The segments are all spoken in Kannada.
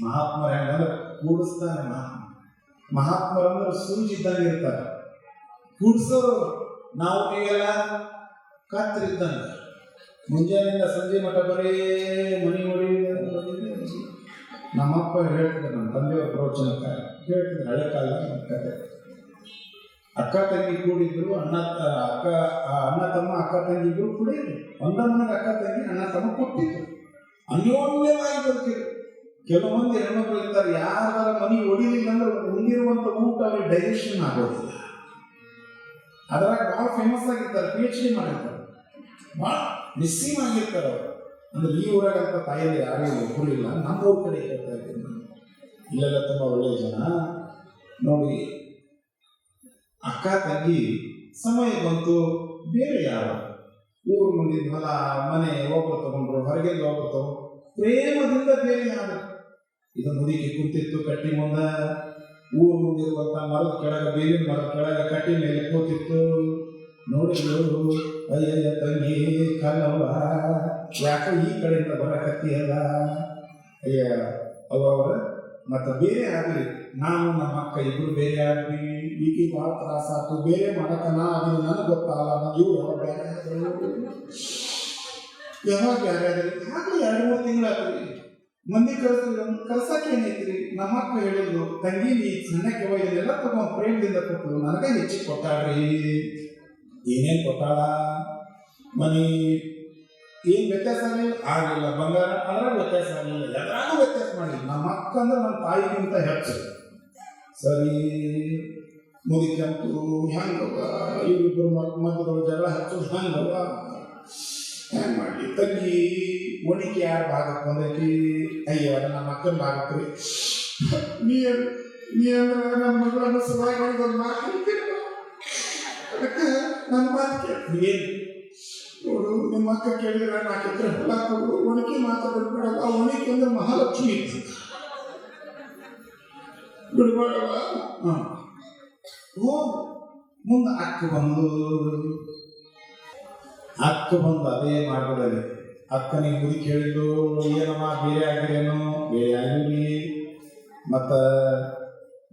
ಮಹಾತ್ಮರ ಹೆಂಗಂದ್ರೆ ಕೂಡಿಸ್ತಾನೆ ಮಹಾತ್ಮರಂದ್ರೆ ಸೂಜಿದ್ದಂಗೆ ಇರ್ತಾರೆ, ಕೂಡ್ಸೋರು. ನಾವು ನೀವೆಲ್ಲ ಕತ್ತರಿದ್ದಂಗೆ ಮುಂಜಾನೆಯಿಂದ ಸಂಜೆ ಮಠ ಬರೀ ಮನಿ ಹೊಡಿ. ನಮ್ಮಪ್ಪ ಹೇಳ್ತಿದ್ದೆ, ನಮ್ಮ ತಂದೆಯವ್ರ ಪ್ರವಚನಕ್ಕೆ ಹೇಳ್ತಿದ್ರು, ಹಳೆ ಕಾಲ ಕತೆ. ಅಕ್ಕ ತಂಗಿ ಕೂಡಿದ್ರು, ಅಣ್ಣ ತಮ್ಮ ಅಕ್ಕ ತಂಗಿ ಇದ್ರು ಕೂಡಿದ್ರು. ಒಂದ ಮನೆಗೆ ಅಕ್ಕ ತಂಗಿ ಅಣ್ಣ ತಮ್ಮ ಕೊಟ್ಟಿದ್ರು, ಅನ್ಯೋನ್ಯವಾಗಿ ಬರ್ತಿದ್ರು. ಕೆಲವು ಮಂದಿ ಹೆಣ್ಮಕ್ಳು ಇರ್ತಾರೆ, ಯಾರ ಮನಿ ಹೊಡಿಲಿಲ್ಲ ಅಂದ್ರೆ ಉಂಡಿರುವಂಥ ಊಟ ಅವ್ರಿಗೆ ಡೈಜೆಷನ್ ಆಗೋದಿಲ್ಲ. ಅದ್ರಾಗ ಭಾಳ ಫೇಮಸ್ ಆಗಿರ್ತಾರೆ, PhD ಮಾಡಿರ್ತಾರೆ, ಭಾಳ ಮಿಸ್ಸಿಂಗ್ ಆಗಿರ್ತಾರೆ ಅವರು. ಅಂದ್ರೆ ಈ ಊರಾಗಂತ ತಾಯಿಯಲ್ಲಿ ಯಾರೂ ಒಬ್ಬರು ಇಲ್ಲ. ನಮ್ಮ ಊರ ಕಡೆ ಹೇಳ್ತಾ ಇದ್ದೀನಿ ನಾನು, ಇಲ್ಲೆಲ್ಲ ತುಂಬ ಒಳ್ಳೆಯ ಜನ. ನೋಡಿ, ಅಕ್ಕ ತಂಗಿ ಸಮಯ ಬಂತು, ಬೇರೆ ಯಾವ ಊರು ಮುಂದಿನ ಹೊಲ ಮನೆ ಒಬ್ಬರು ತಗೊಂಡ್ರು, ಹೊರಗಿಂದ ಒಬ್ಬರು ತಗೊಂಡು ಪ್ರೇಮದಿಂದ ಬೇರೆ ಯಾವ. ಇದು ಮುದುಕಿ ಕೂತಿತ್ತು ಕಟ್ಟಿ ಮುಂದೆ, ಊರು ಮುಂದಿರುವಂಥ ಮರದ ಕೆಳಗೆ, ಬೇವಿನ ಮರದ ಕೆಳಗೆ ಕಟ್ಟಿ ಮೇಲೆ ಕೂತಿತ್ತು. ನೋಡಿದ್ರು, ಅಯ್ಯಯ್ಯ ತಂಗಿ ಕಲ್ಲವ್ವ, ಯಾಕೋ ಈ ಕಡೆಯಿಂದ ಬರಕತ್ತೀಯಲ್ಲ. ಅಯ್ಯ ಅವರ ಮತ್ತು ಬೇರೆ ಆಗಲಿ, ನಾನು ನಮ್ಮ ಅಕ್ಕ ಇಬ್ಬರು ಬೇರೆ ಆಗಲಿ, ಈಗ ಭಾಳ ತ್ರಾಸಾಯ್ತು, ಬೇರೆ ಮಾಡಕ್ಕೆ ಅದನ್ನು ನನಗೆ ಗೊತ್ತಾಗಲ್ಲ. ಇವ್ರು ಯಾವಾಗ ಬೇರೆ ಆದರು, ಯಾವಾಗ ಬೇರೆ ಆದ್ರಿ, ಆಗಲಿ 2-3 ತಿಂಗಳಾಗ್ರಿ, ಮಂದಿ ಕಳ್ಸಕ್ಕೆ ಏನೈತ್ರಿ. ನಮ್ಮ ಅಕ್ಕ ಹೇಳಿದ್ರು, ತಂಗಿ ನೀ ಸಣ್ಣಕ್ಕೆ ಇದನ್ನೆಲ್ಲ ತಗೊಂಡು ಪ್ರೇಮದಿಂದ ಕೊಟ್ಟರು, ನನಗೆ ಹೆಚ್ಚಿಗೆ ಕೊಟ್ಟಾಳ್ರಿ. ಏನೇನು ಕೊಟ್ಟಾಳ, ಮನಿ ಏನು ವ್ಯತ್ಯಾಸ ಆಗಲಿಲ್ಲ, ಬಂಗಾರ ಅದ್ರಾಗ ವ್ಯತ್ಯಾಸ ಆಗಲಿಲ್ಲ, ಎಲ್ಲಾನು ವ್ಯತ್ಯಾಸ ಮಾಡಲಿಲ್ಲ. ನಮ್ಮ ಅಕ್ಕ ಅಂದ್ರೆ ನಮ್ಮ ತಾಯಿಗಿಂತ ಹೆಚ್ಚು. ಸರಿ, ಮುದುಕಂತೂ ಹೆಂಗವ, ಇವರಿಬ್ಬರು ಮಧ್ಯದೊಳಗೆ ಜಗಳ ಹಚ್ಚೋದು ಹೆಂಗವ, ಹೆಂಗೆ ಮಾಡಲಿ. ತಂಗಿ ಒಣಿಕೆ ಯಾರು ಭಾಗಕ್ಕೆ ಬಂದೈತಿ, ಅಯ್ಯ ನಮ್ಮ ಅಕ್ಕನ ಭಾಗಕ್ರಿ. ನೀ ಅಂದ್ರೆ ನಮ್ಮ ಮಗಳನ್ನ ಸಲುವಾಗಿ ಒಂದು ಮಾತು ಅದಕ್ಕೆ ನನ್ನ ಮಾತು ಕೇಳ್ತೀನಿ. ಏನು ನೋಡು, ನಿಮ್ಮ ಅಕ್ಕ ಕೇಳಿದ್ರೆ 4 ಎಕರೆ ಹೊಲ ಕೊಡು, ಒಣಕೆ ಮಾತಾಡಬೇಡಲ್ಲ. ಆ ಒಣಕೆ ಅಂದ್ರೆ ಮಹಾಲಕ್ಷ್ಮಿ ಇತ್ತು, ಬಿಡ್ಬೇಡವ. ಹಾಂ, ಹೋಗು. ಮುಂದೆ ಅಕ್ಕ ಬಂದು ಅದೇ ಮಾಡೋದಲ್ಲಿ ಅಕ್ಕನಿಗೆ ಮುದುಕಿ ಹೇಳಿದ್ರು, ಏನಮ್ಮ ಬೇರೆ ಆಗಿರೇನು, ಬೇರೆ ಆಗಿರಿ, ಮತ್ತು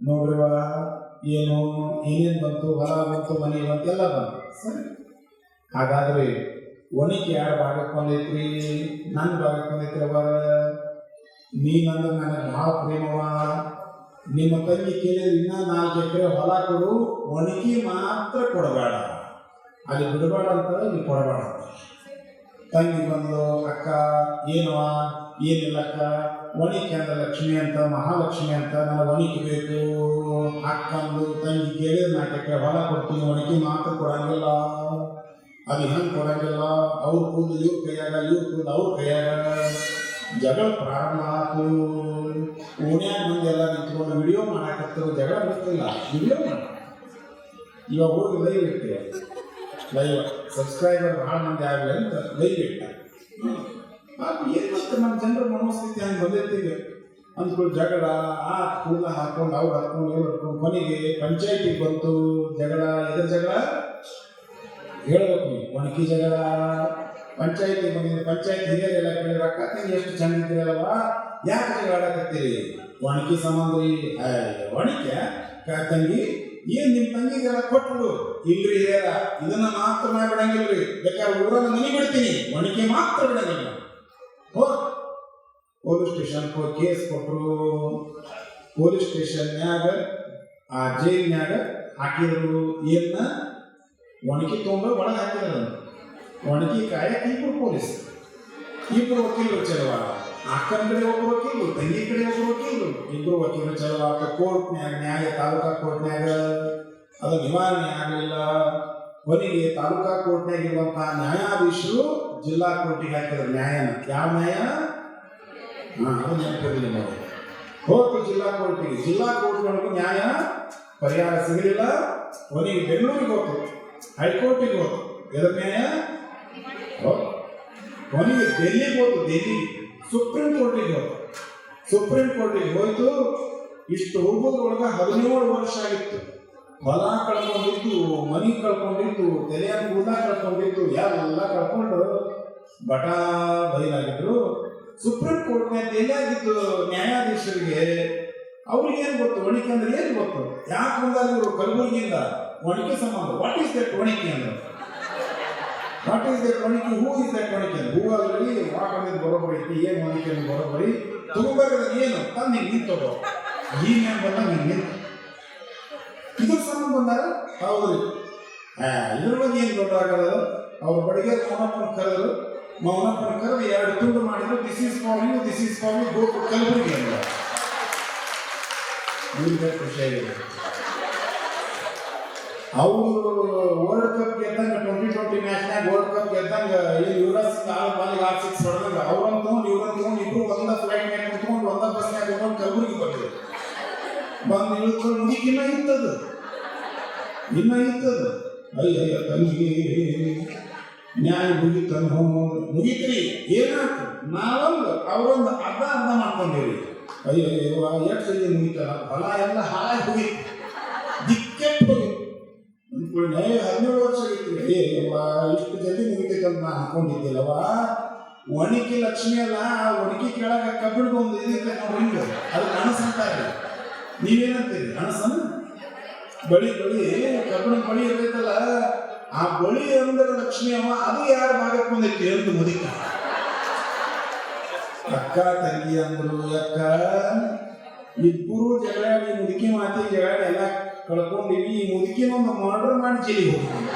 ನೋಡ್ರಿವ ಏನು ಏನೇನು ಬಂತು, ಹೊಲ ಬಂತು, ಮನೆ ಬಂತು, ಎಲ್ಲ ಬಂತು. ಸರಿ, ಹಾಗಾದ್ರೆ ಒಣಕೆ ಯಾರು ಭಾಗಕ್ಕೆ ಬಂದೈತ್ರಿ, ನನ್ನ ಭಾಗಕ್ಕೆ ಬಂದೈತ್ರಿ. ಅವಾಗ ನೀನಂದ್ರೆ ನನಗೆ ಭಾಳ ಪ್ರೇಮವ. ನಿಮ್ಮ ತಂಗಿ ಕೇಳಿದ್ರೆ ಇನ್ನೂ 4 ಎಕರೆ ಹೊಲ ಕೊಡು, ಒಣಕೆ ಮಾತ್ರ ಕೊಡಬೇಡ, ಅಲ್ಲಿ ಬಿಡಬೇಡ ಅಂತಾರೆ, ಇಲ್ಲಿ ಕೊಡಬೇಡ ಅಂತ. ತಂಗಿ ಬಂದು, ಅಕ್ಕ ಏನವ, ಏನಿಲ್ಲಕ್ಕ, ಒಣಕೆ ಅಂದ್ರೆ ಲಕ್ಷ್ಮಿ ಅಂತ, ಮಹಾಲಕ್ಷ್ಮಿ ಅಂತ, ನನಗೆ ಒಣಕೆ ಬೇಕು. ಅಕ್ಕಂದು ತಂಗಿ ಕೇಳಿದ್ರೆ 4 ಎಕರೆ ಹೊಲ ಕೊಡ್ತೀನಿ, ಒಣಕೆ ಮಾತ್ರ ಕೊಡಂಗಿಲ್ಲ. ಅದು ಹೆಂಗೆ ಕೊಡಂಗಿಲ್ಲ, ಅವ್ರ ಕೂದಲು ಇವ್ರ ಕೈಯಾಗ, ಇವ್ರ ಕೂದಲು ಅವ್ರ ಕೈಯಾಗ. ಜಗಳ ಪ್ರಾರಂಭ ಆಯ್ತು. ಓಣ್ಯಾಗ ಮಂದಿ ಎಲ್ಲ ನಿಂತ್ಕೊಂಡು ವಿಡಿಯೋ ಮಾಡಾಕತ್ತರು, ಜಗಳ ಬಿಡ್ತಿಲ್ಲ, ವಿಡಿಯೋ ಮಾಡ. ಇವಾಗ ಹೋಗಿ ಲೈವ್ ಇರ್ತೀವಿ, ಲೈವ್ ಸಬ್ಸ್ಕ್ರೈಬರ್ ಭಾಳ ಮಂದಿ ಆಗಲಿ ಅಂತ ಲೈವ್ ಇಟ್ಟ. ಏನು ಮತ್ತೆ ನಮ್ಮ ಜನರ ಮನೋಸ್ಥಿತಿ ಹಂಗೆ ಬಂದೈತಿಗೆ ಅಂದ್ಕೊಂಡು ಜಗಳ ಆ ಕೂದಲ ಹಾಕೊಂಡು ಅವ್ರು ಹಾಕೊಂಡು ಇವ್ರು ಹಾಕೊಂಡು ಕೊನೆಗೆ ಪಂಚಾಯತಿಗೆ ಬಂತು ಜಗಳ. ಎದ್ರ ಜಗಳ ಹೇಳ್ಬೇಕು ನೀವು, ಒಣಕಿ ಜಗಳ. ಪಂಚಾಯತಿ ಬಂದಿದ್ದು, ಪಂಚಾಯತ್ ಹಿರಿಯರೆಲ್ಲ ಕೇಳಿದ್ರೆ, ಅಕ್ಕ ತಂಗಿ ಎಷ್ಟು ಚಂದ ಇದ್ದೀರಲ್ವ, ಯಾಕೆ ಜಗಳ ಆಡಕತ್ತೀರಿ, ಒಣಕಿ ಸಂಬಂಧ ರೀ. ಒಣಕೆ ತಂಗಿ ಏನು ನಿಮ್ಮ ತಂಗಿಗೆಲ್ಲ ಕೊಟ್ಬಿಡು. ಇಲ್ರಿ ಹಿರಿಯರ, ಇದನ್ನ ಮಾತ್ರ ನಾ ಬಿಡಂಗಿಲ್ರಿ, ಬೇಕಾದ್ರೆ ಊರನ್ನ ಮನೆ ಬಿಡ್ತೀನಿ, ಒಣಕೆ ಮಾತ್ರ ಬಿಡಂಗಿಲ್ಲ. ಪೊಲೀಸ್ ಸ್ಟೇಷನ್ ಕೇಸ್ ಕೊಟ್ಟರು. ಪೊಲೀಸ್ ಸ್ಟೇಷನ್ಯಾಗ ಆ ಜೈಲ್ನ್ಯಾಗ ಹಾಕಿದ್ರು. ಏನ ಒಣಗಿ ತೊಗೊಂಡು ಒಳಗೆ ಹಾಕಿದ್ರು. ಒಣಗಿ ಕಾಯಕ್ಕೆ ಇಬ್ಬರು ಪೊಲೀಸ್, ಇಬ್ಬರು ವಕೀಲರು ಚಲೋ. ಅಕ್ಕನ ಕಡೆ ಒಬ್ಬರು ವಕೀಲರು, ತಂಗಿ ಕಡೆ ಒಬ್ಬರು ವಕೀಲರು, ಇಬ್ಬರು ವಕೀಲರು ಚಲೋ. ಕೋರ್ಟ್ನ್ಯಾಗ ನ್ಯಾಯ, ತಾಲೂಕಾ ಕೋರ್ಟ್ನ್ಯಾಗ ಅದು ನಿವಾರಣೆ ಆಗಲಿಲ್ಲ. ಕೊನೆಗೆ ತಾಲೂಕಾ ಕೋರ್ಟ್ನ್ಯಾಗ ಇರುವಂತಹ ನ್ಯಾಯಾಧೀಶರು ಜಿಲ್ಲಾ ಕೋರ್ಟಿಗೆ ಹಾಕಿದ್ರು ನ್ಯಾಯನ. ಯಾವ ನ್ಯಾಯ? ಅದು ನೆನಪಿರಲಿ ನೋಡಿ. ಹೋಗ್ತು ಜಿಲ್ಲಾ ಕೋರ್ಟಿಗೆ, ಜಿಲ್ಲಾ ಕೋರ್ಟ್ನೊಳಗೂ ನ್ಯಾಯ ಪರಿಹಾರ ಸಿಗಲಿಲ್ಲ. ಕೊನೆಗೆ ಬೆಂಗಳೂರಿಗೆ ಹೋಗ್ತು, ಹೈಕೋರ್ಟಿಗೆ ಹೋಗ್ತು. ಎದ್ರ ನ್ಯಾಯ? ಕೊನೆಗೆ ಡೆಲ್ಲಿಗೆ ಹೋಗ್ತು, ಡೆಲ್ಲಿ ಸುಪ್ರೀಂ ಕೋರ್ಟಿಗೆ ಹೋಗ್ತು. ಸುಪ್ರೀಂ ಕೋರ್ಟಿಗೆ ಹೋಯ್ತು. ಇಷ್ಟು ಹೋಗೋದ್ರೊಳಗೆ 17 ವರ್ಷ ಆಗಿತ್ತು. ಹೊಲ ಕಳ್ಕೊಂಡಿದ್ದು, ಮನಿ ಕಳ್ಕೊಂಡಿದ್ದು, ತೆರೆಯ ಕೂದ ಕಳ್ಕೊಂಡಿದ್ದು, ಎಲ್ಲ ಕಳ್ಕೊಂಡು ಬಟಾ ಬೈಲಾಗಿದ್ರು. ಸುಪ್ರೀಂ ಕೋರ್ಟ್ನಾಗ ಎಲ್ಲಾಗಿದ್ದು ನ್ಯಾಯಾಧೀಶರಿಗೆ ಅವ್ರಿಗೇನು ಗೊತ್ತು ಒಣಿಕೆ ಅಂದ್ರೆ ಏನು ಗೊತ್ತು? ಯಾಕೆ ಬಂದಾಗ ಇವರು ಕಲಬುರಗಿಯಿಂದ ಒಣಿಕೆ ಸಂಬಂಧ? ವಾಟ್ ಈಸ್ ದಟ್ ಒಣಿಕೆ ಅಂದ್ರೆ? ವಾಟ್ ಈಸ್ ದಟ್ ಒಣಿಕೆ? ಹೂ ಇಸ್ ದಟ್ ಒಣಿಕೆ ಅಂದ್ರೆ? ಹೂ ಆಗಲಿ ವಾಟ್ ಅನ್ನೋದು ಬರೋಬ್ಬರಿ ಐತಿ, ಏನು ಒಣಿಕೆ ಅಂದ್ರೆ ಬರೋಬ್ಬರಿ ತುಂಬಾಗದ ಏನು ತಂದು ಹಿಂಗೆ ನಿಂತೋದು ಈ ಮ್ಯಾಗ ಬಂದಾಗ ಹಿಂಗೆ ನಿಂತು ಇದ್ರ ಸಂಬಂಧ ಬಂದಾಗ ಹೌದ್ರಿ ಇದ್ರ ಬಗ್ಗೆ ಏನು ದೊಡ್ಡ ಆಗದ? ಅವ್ರ ಬಡಿಗೆ ಮೌನಪ್ಪನ ಕರೆದ್ರು, ಮೌನಪ್ಪನ ಕರೆದು 2 ತುಂಡು ಮಾಡಿದ್ರು. This is for you go to Kalaburagi ಅಂತ. ಖುಷಿಯಾಗಿದೆ. ಅವರು ವರ್ಲ್ಡ್ ಕಪ್ ಗೆದ್ದಂಗೆ 2020 ಮ್ಯಾಚ್ನಾಗ ವರ್ಲ್ಡ್ ಕಪ್ ಗೆದ್ದಂಗೆ ಯುವರಾಜ್ ಕಾಲ ಬಾಲಿಗೆ 6 ಹೊಡೆದಂಗೆ ಅವ್ರನ್ನ ತೊಗೊಂಡು ಇವ್ರನ್ನ ತೊಗೊಂಡು ಇಬ್ರು ಒಂದ ಫ್ಲೈಟ್ ಮ್ಯಾಗ ಕುತ್ಕೊಂಡು ಒಂದ ಬಸ್ನಾಗ ಕುತ್ಕೊಂಡು ಕಲಬುರಗಿ ಬಂದಿದ್ರು. ಬಂದು ಇಳಿದ್ಕೊಂಡು ಮುಗಿಕಿನ್ನ ಇತ್ತದು ಅಯ್ಯ ತಂಗಿ ನ್ಯಾಯ ಮುಗಿತ್ರಿ. ಏನಾಯ್ತು? ನಾವೊಂದು ಅವರೊಂದು ಅರ್ಧ ಮಾಡ್ಕೊಂಡಿರಿ. ಅಯ್ಯೋ ಎಷ್ಟು ಸರಿ ಮುಗಿತಲ್ಲ, ಫಲ ಎಲ್ಲ ಹಾಳಾಗಿ ಹೋಗಿತ್ತು, ದಿಕ್ಕೆಟ್ಟು ಹೋಗಿತ್ತು. ಅಂದ್ಕೊಳ್ಳಿ 17 ವರ್ಷ ಆಗಿತ್ತು. ಇಷ್ಟು ಜಲ್ದಿ ಮುಗಿತೈತೆ ಅಂತ ನಾನು ಅನ್ಕೊಂಡಿದ್ದಿಲ್ಲವ. ಒಣಿಕೆ ಲಕ್ಷ್ಮಿ ಅಲ್ಲ, ಆ ಒಣಿಕೆ ಕೆಳಗೆ ಕಬ್ಬಿಣದ ಒಂದು ಇದಕ್ಕೆ ನೋಡಿ ಹಿಂಗೆ ಅದಕ್ಕೆ ಅಣಸಂತಾರೆ. ನೀವೇನಂತೀರಿ? ಅಣಸನ ಬಳಿ ಕಬ್ಬಿಣದ ಬಳಿ ಇರ್ತೈತಲ್ಲ, ಆ ಬಳಿ ಅಂದ್ರೆ ಲಕ್ಷ್ಮಿ ಅವ, ಅದು ಯಾರ ಭಾಗಕ್ಕೆ ಬಂದೈತಿ ಅಂತ ಮುದಿಕ. ಅಕ್ಕ ತಂಗಿ ಅಂದ್ರು ಅಕ್ಕ ಇಬ್ಬರು ಜಗಳಾಡಿ ಮುದುಕಿ ಮಾತಿ ಜಗಳಾಡಿ ಎಲ್ಲ ಕಳ್ಕೊಂಡಿವಿ. ಈ ಮುದುಕಿನೊಂದು ಮರ್ಡರ್ ಮಾಡಿ ಜೈಲಿಗೆ ಹೋಗ್ತೀವಿ.